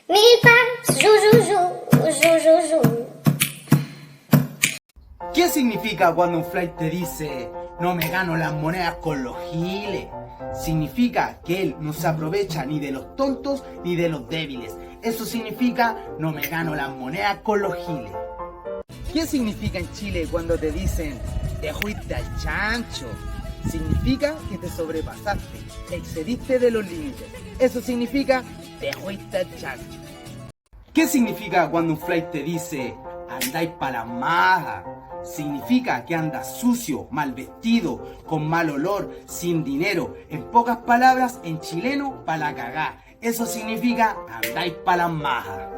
Milpa, zu. ¿Qué significa cuando un flight te dice no me gano las monedas con los giles? Significa que él no se aprovecha ni de los tontos ni de los débiles. Eso significa no me gano las monedas con los giles. ¿Qué significa en Chile cuando te dicen te fuiste al chancho? Significa que te sobrepasaste, excediste de los límites. Eso significa te fuiste al chancho. ¿Qué significa cuando un flight te dice andáis pa' la maja? Significa que andas sucio, mal vestido, con mal olor, sin dinero. En pocas palabras, en chileno, pa' la cagá. Eso significa andáis pa' la maja.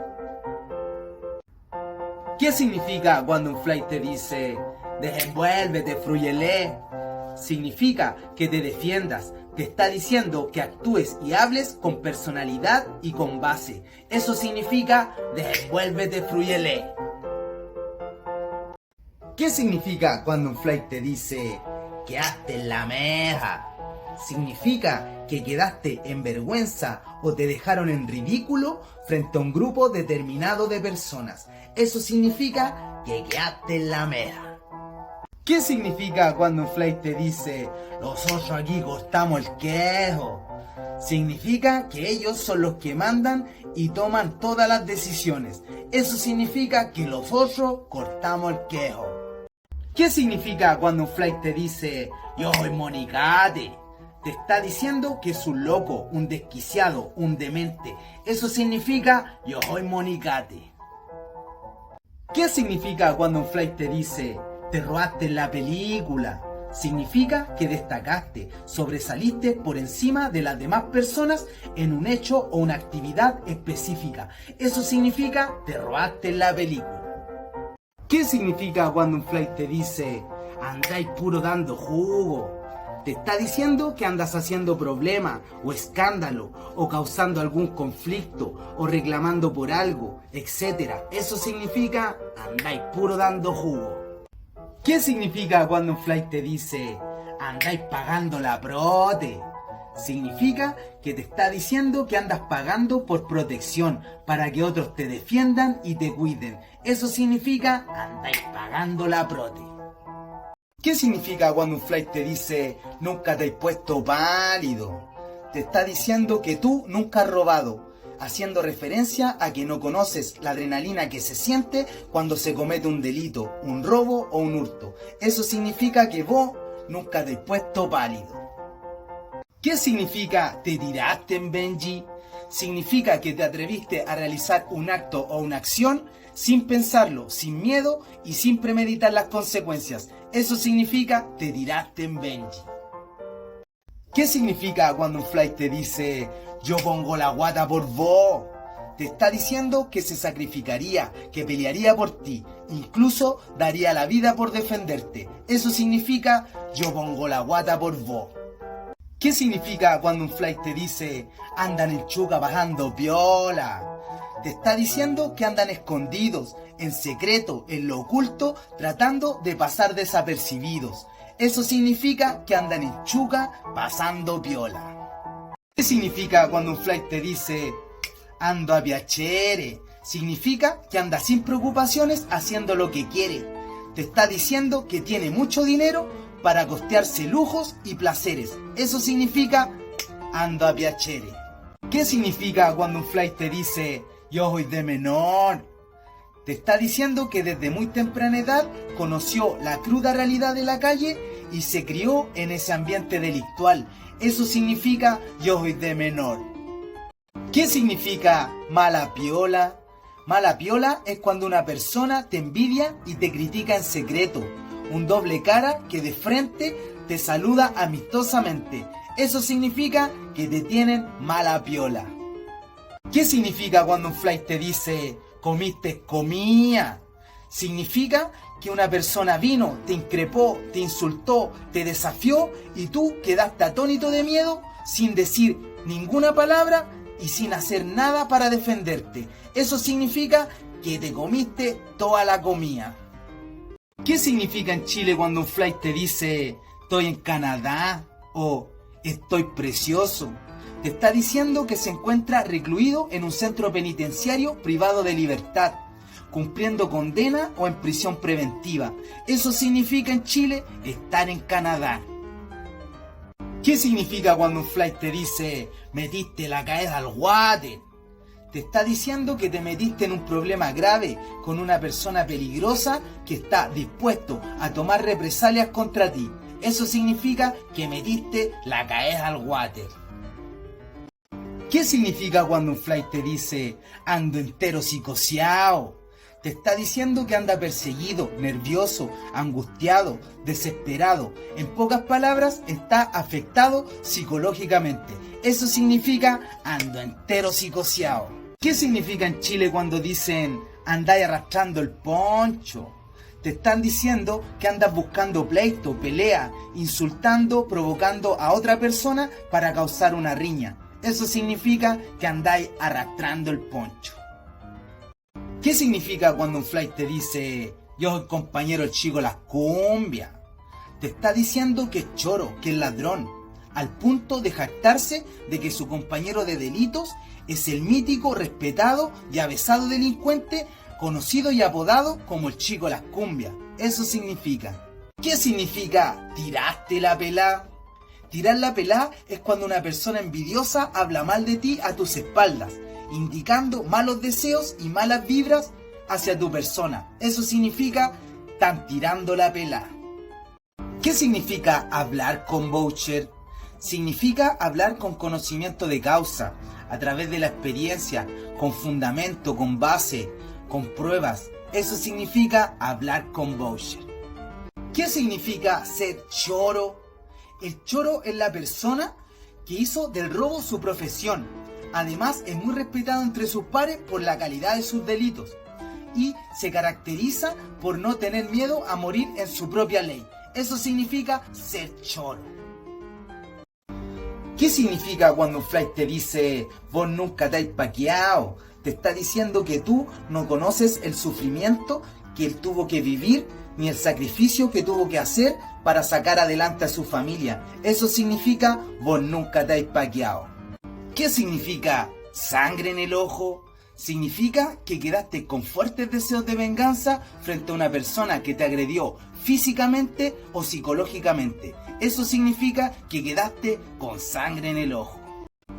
¿Qué significa cuando un flight te dice desenvuélvete, fruyelé? Significa que te defiendas. Te está diciendo que actúes y hables con personalidad y con base. Eso significa desenvuélvete, fruyelé. ¿Qué significa cuando un flight te dice quedaste en la meja? Significa que quedaste en vergüenza o te dejaron en ridículo frente a un grupo determinado de personas. Eso significa que quedaste en la meja. ¿Qué significa cuando un flight te dice nosotros aquí cortamos el quejo? Significa que ellos son los que mandan y toman todas las decisiones. Eso significa que los otros cortamos el quejo. ¿Qué significa cuando un flight te dice yo soy monicate? Te está diciendo que es un loco, un desquiciado, un demente. Eso significa yo soy monicate. ¿Qué significa cuando un flight te dice te robaste en la película? Significa que destacaste, sobresaliste por encima de las demás personas en un hecho o una actividad específica. Eso significa te robaste en la película. ¿Qué significa cuando un flight te dice andáis puro dando jugo? Te está diciendo que andas haciendo problema o escándalo o causando algún conflicto o reclamando por algo, etc. Eso significa andáis puro dando jugo. ¿Qué significa cuando un flight te dice andáis pagando la prote? Significa que te está diciendo que andas pagando por protección para que otros te defiendan y te cuiden. Eso significa andáis pagando la prote. ¿Qué significa cuando un flight te dice nunca te has puesto pálido? Te está diciendo que tú nunca has robado, haciendo referencia a que no conoces la adrenalina que se siente cuando se comete un delito, un robo o un hurto. Eso significa que vos nunca te has puesto pálido. ¿Qué significa te tiraste en Benji? Significa que te atreviste a realizar un acto o una acción sin pensarlo, sin miedo y sin premeditar las consecuencias. Eso significa te tiraste en Benji. ¿Qué significa cuando un flight te dice yo pongo la guata por vos? Te está diciendo que se sacrificaría, que pelearía por ti, incluso daría la vida por defenderte. Eso significa yo pongo la guata por vos. ¿Qué significa cuando un flight te dice andan en chuca bajando piola? Te está diciendo que andan escondidos, en secreto, en lo oculto, tratando de pasar desapercibidos. Eso significa que andan en chuca pasando piola. ¿Qué significa cuando un flight te dice ando a piacere? Significa que anda sin preocupaciones haciendo lo que quiere. Te está diciendo que tiene mucho dinero para costearse lujos y placeres. Eso significa ando a piacere. ¿Qué significa cuando un flight te dice yo soy de menor? Te está diciendo que desde muy temprana edad conoció la cruda realidad de la calle y se crió en ese ambiente delictual. Eso significa yo soy de menor. ¿Qué significa mala piola? Mala piola es cuando una persona te envidia y te critica en secreto. Un doble cara que de frente te saluda amistosamente. Eso significa que te tienen mala piola. ¿Qué significa cuando un flight te dice comiste comía? Significa que una persona vino, te increpó, te insultó, te desafió y tú quedaste atónito de miedo sin decir ninguna palabra y sin hacer nada para defenderte. Eso significa que te comiste toda la comida. ¿Qué significa en Chile cuando un flight te dice estoy en Canadá o estoy precioso? te está diciendo que se encuentra recluido en un centro penitenciario privado de libertad, cumpliendo condena o en prisión preventiva. Eso significa en Chile estar en Canadá. ¿Qué significa cuando un flight te dice metiste la cabeza al water? Te está diciendo que te metiste en un problema grave con una persona peligrosa que está dispuesto a tomar represalias contra ti. Eso significa que metiste la cabeza al water. ¿Qué significa cuando un flight te dice ando entero psicoseado? Te está diciendo que anda perseguido, nervioso, angustiado, desesperado. En pocas palabras, está afectado psicológicamente. Eso significa ando entero psicoseado. ¿Qué significa en Chile cuando dicen andáis arrastrando el poncho? Te están diciendo que andas buscando pleito, pelea, insultando, provocando a otra persona para causar una riña. Eso significa que andáis arrastrando el poncho. ¿Qué significa cuando un flight te dice yo soy compañero del chico las cumbias? Te está diciendo que es choro, que es ladrón, al punto de jactarse de que su compañero de delitos es el mítico, respetado y avesado delincuente conocido y apodado como el chico las cumbias. Eso significa. ¿Qué significa tiraste la pelá? Tirar la pelá es cuando una persona envidiosa habla mal de ti a tus espaldas, indicando malos deseos y malas vibras hacia tu persona. Eso significa están tirando la pelá. ¿Qué significa hablar con voucher? Significa hablar con conocimiento de causa, a través de la experiencia, con fundamento, con base, con pruebas. Eso significa hablar con voucher. ¿Qué significa ser choro? El choro es la persona que hizo del robo su profesión. Además, es muy respetado entre sus pares por la calidad de sus delitos y se caracteriza por no tener miedo a morir en su propia ley. Eso significa ser choro. ¿Qué significa cuando un flight te dice vos nunca te has paqueado? Te está diciendo que tú no conoces el sufrimiento que él tuvo que vivir ni el sacrificio que tuvo que hacer para sacar adelante a su familia. Eso significa vos nunca te has paqueado. ¿Qué significa sangre en el ojo? Significa que quedaste con fuertes deseos de venganza frente a una persona que te agredió físicamente o psicológicamente. Eso significa que quedaste con sangre en el ojo.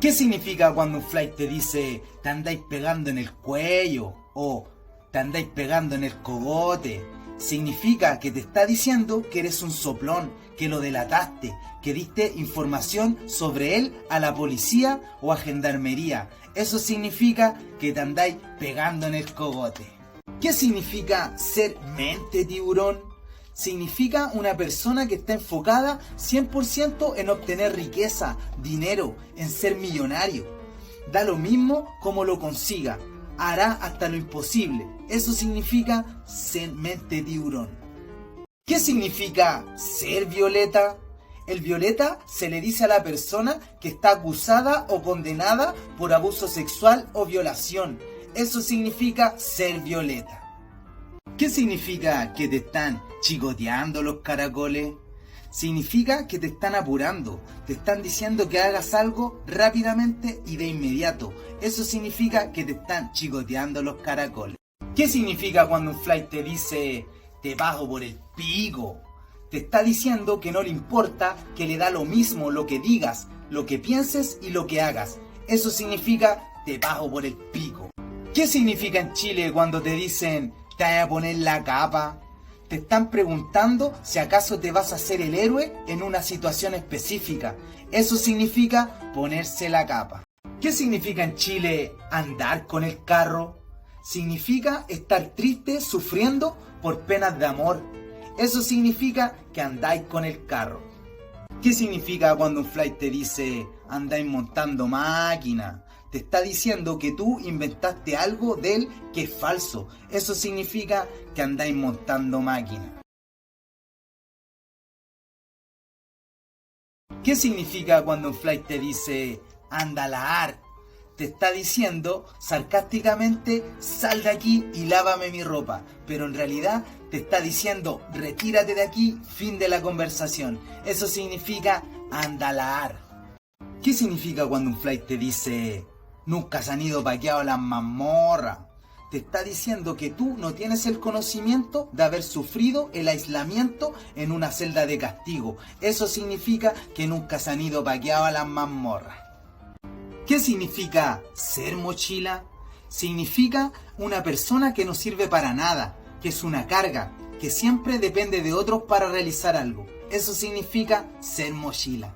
¿Qué significa cuando un flight te dice te andáis pegando en el cuello o te andáis pegando en el cogote? Significa que te está diciendo que eres un soplón, que lo delataste, que diste información sobre él a la policía o a gendarmería. Eso significa que te andáis pegando en el cogote. ¿Qué significa ser mente tiburón? Significa una persona que está enfocada 100% en obtener riqueza, dinero, en ser millonario. Da lo mismo como lo consiga, hará hasta lo imposible. Eso significa ser mente tiburón. ¿Qué significa ser violeta? El violeta se le dice a la persona que está acusada o condenada por abuso sexual o violación. Eso significa ser violeta. ¿Qué significa que te están chicoteando los caracoles? Significa que te están apurando, te están diciendo que hagas algo rápidamente y de inmediato. Eso significa que te están chicoteando los caracoles. ¿Qué significa cuando un flight te dice te pago por el pico? Te está diciendo que no le importa, que le da lo mismo lo que digas, lo que pienses y lo que hagas. Eso significa te pago por el pico. ¿Qué significa en Chile cuando te dicen te vas a poner la capa? Te están preguntando si acaso te vas a hacer el héroe en una situación específica. Eso significa ponerse la capa. ¿Qué significa en Chile andar con el carro? Significa estar triste, sufriendo por penas de amor. Eso significa que andáis con el carro. ¿Qué significa cuando un flight te dice andáis montando máquina? Te está diciendo que tú inventaste algo de él que es falso. Eso significa que andáis montando máquina. ¿Qué significa cuando un flight te dice anda a lavar? Te está diciendo sarcásticamente sal de aquí y lávame mi ropa, pero en realidad te está diciendo retírate de aquí, fin de la conversación. Eso significa anda a lavar. ¿Qué significa cuando un flight te dice nunca se han ido paqueados las mazmorras? Te está diciendo que tú no tienes el conocimiento de haber sufrido el aislamiento en una celda de castigo. Eso significa que nunca se han ido paqueados a las mazmorras. ¿Qué significa ser mochila? Significa una persona que no sirve para nada, que es una carga, que siempre depende de otros para realizar algo. Eso significa ser mochila.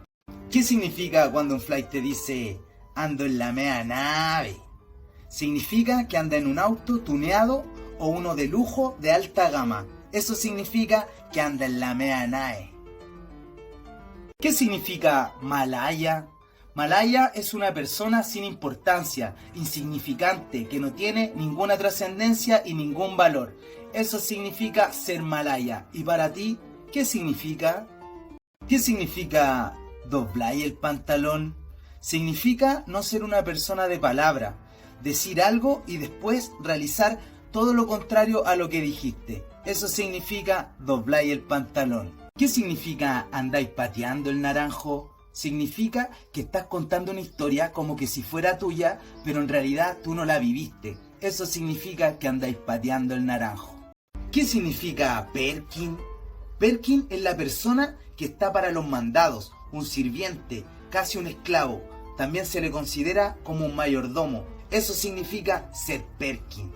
¿Qué significa cuando un flight te dice ando en la mea nave? Significa que anda en un auto tuneado o uno de lujo de alta gama. Eso significa que anda en la mea nave. ¿Qué significa malaya? Malaya es una persona sin importancia, insignificante, que no tiene ninguna trascendencia y ningún valor. Eso significa ser malaya. ¿Y para ti, qué significa? ¿Qué significa doblar el pantalón? Significa no ser una persona de palabra, decir algo y después realizar todo lo contrario a lo que dijiste. Eso significa doblar el pantalón. ¿Qué significa andáis pateando el naranjo? Significa que estás contando una historia como que si fuera tuya, pero en realidad tú no la viviste. Eso significa que andáis pateando el naranjo. ¿Qué significa Perkin? Perkin es la persona que está para los mandados, un sirviente, casi un esclavo. También se le considera como un mayordomo. Eso significa ser Perkin.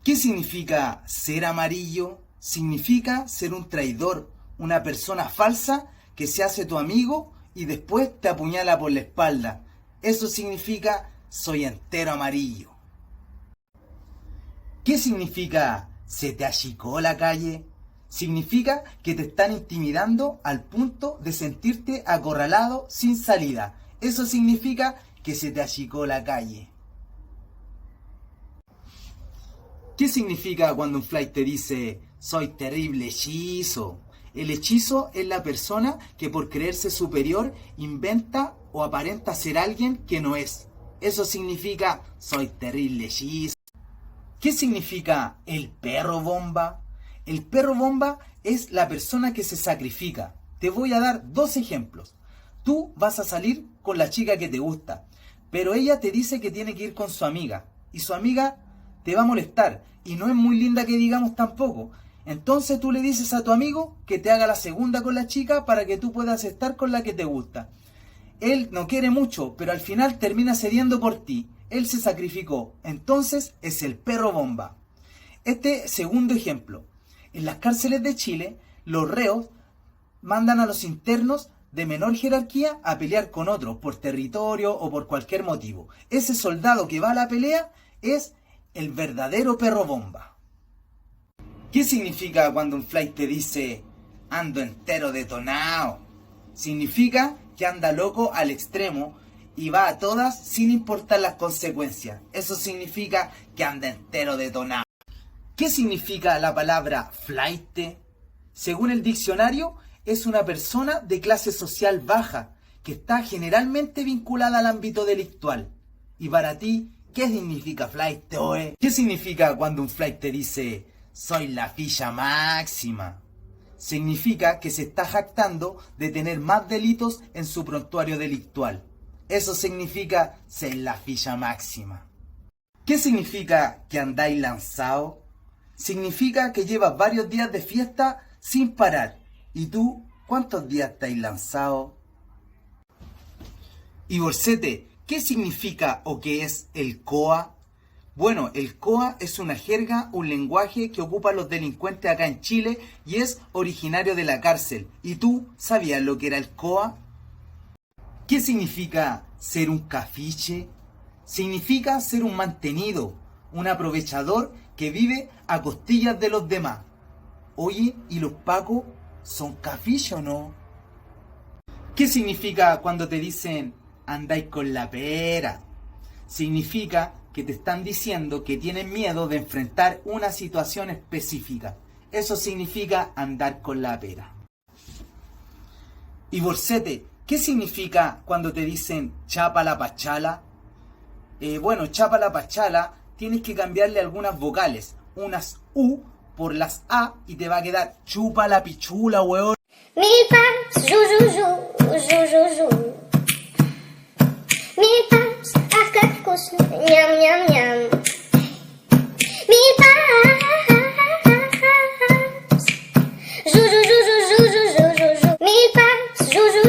¿Qué significa ser amarillo? Significa ser un traidor, una persona falsa que se hace tu amigo y después te apuñala por la espalda. Eso significa soy entero amarillo. ¿Qué significa se te achicó la calle? Significa que te están intimidando al punto de sentirte acorralado sin salida. Eso significa que se te achicó la calle. ¿Qué significa cuando un flight te dice soy terrible hechizo? El hechizo es la persona que por creerse superior inventa o aparenta ser alguien que no es. Eso significa soy terrible hechizo. ¿Qué significa el perro bomba? El perro bomba es la persona que se sacrifica. Te voy a dar dos ejemplos. Tú vas a salir con la chica que te gusta, pero ella te dice que tiene que ir con su amiga, y su amiga te va a molestar, y no es muy linda que digamos tampoco. Entonces tú le dices a tu amigo que te haga la segunda con la chica para que tú puedas estar con la que te gusta. Él no quiere mucho, pero al final termina cediendo por ti. Él se sacrificó, entonces es el perro bomba. Este segundo ejemplo. En las cárceles de Chile, los reos mandan a los internos de menor jerarquía a pelear con otros por territorio o por cualquier motivo. Ese soldado que va a la pelea es el verdadero perro bomba. ¿Qué significa cuando un flight te dice ando entero detonado? Significa que anda loco al extremo y va a todas sin importar las consecuencias. Eso significa que anda entero detonado. ¿Qué significa la palabra flight? Según el diccionario, es una persona de clase social baja que está generalmente vinculada al ámbito delictual. Y para ti, ¿qué significa flight, oe? ¿Qué significa cuando un flight te dice soy la ficha máxima? Significa que se está jactando de tener más delitos en su prontuario delictual. Eso significa ser la ficha máxima. ¿Qué significa que andáis lanzado? Significa que llevas varios días de fiesta sin parar. ¿Y tú cuántos días estáis lanzado? Y Borcete, ¿qué significa o qué es el COA? Bueno, el COA es una jerga, un lenguaje que ocupan los delincuentes acá en Chile y es originario de la cárcel. ¿Y tú sabías lo que era el COA? ¿Qué significa ser un cafiche? Significa ser un mantenido, un aprovechador que vive a costillas de los demás. Oye, ¿y los pacos son cafiche o no? ¿Qué significa cuando te dicen andáis con la pera? Significa que te están diciendo que tienen miedo de enfrentar una situación específica. Eso significa andar con la pera. Y Borcete, ¿qué significa cuando te dicen chapa la pachala? Bueno, chapa la pachala, tienes que cambiarle algunas vocales, unas U por las A y te va a quedar chupa la pichula, weón. Mi pa, ju, ju, ju. жу, жу, жу. Милипас, ах, как вкусно, ням-ням-ням. Милипас, жу, жу, жу, жу, жу, жу, жу, жу. Милипас, жу, жу,